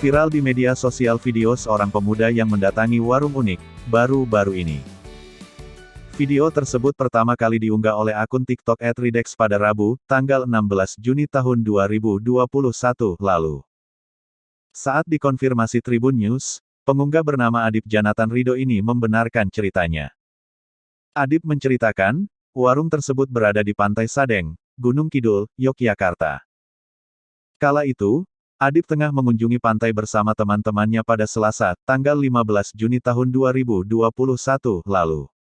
Viral di media sosial video seorang pemuda yang mendatangi warung unik, baru-baru ini. Video tersebut pertama kali diunggah oleh akun TikTok @ridex pada Rabu, tanggal 16 Juni tahun 2021 lalu. Saat dikonfirmasi Tribun News, pengunggah bernama Adip Janatan Ridho ini membenarkan ceritanya. Adip menceritakan, warung tersebut berada di Pantai Sadeng, Gunung Kidul, Yogyakarta. Kala itu, Adip tengah mengunjungi pantai bersama teman-temannya pada Selasa, tanggal 15 Juni tahun 2021 lalu.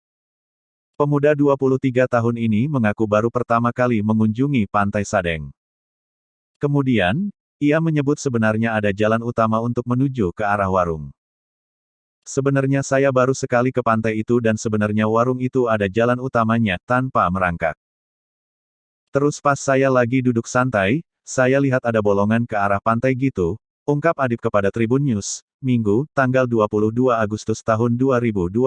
Pemuda 23 tahun ini mengaku baru pertama kali mengunjungi Pantai Sadeng. Kemudian, ia menyebut sebenarnya ada jalan utama untuk menuju ke arah warung. Sebenarnya saya baru sekali ke pantai itu dan sebenarnya warung itu ada jalan utamanya, tanpa merangkak. Terus pas saya lagi duduk santai, saya lihat ada bolongan ke arah pantai gitu, ungkap Adip kepada Tribun News, Minggu, tanggal 22 Agustus tahun 2021.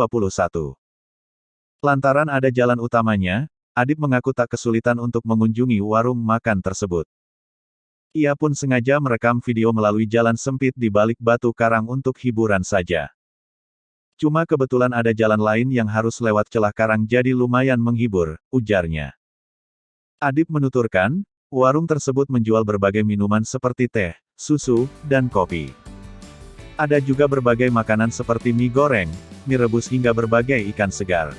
Lantaran ada jalan utamanya, Adip mengaku tak kesulitan untuk mengunjungi warung makan tersebut. Ia pun sengaja merekam video melalui jalan sempit di balik batu karang untuk hiburan saja. Cuma kebetulan ada jalan lain yang harus lewat celah karang jadi lumayan menghibur, ujarnya. Adip menuturkan, warung tersebut menjual berbagai minuman seperti teh, susu, dan kopi. Ada juga berbagai makanan seperti mie goreng, mie rebus hingga berbagai ikan segar.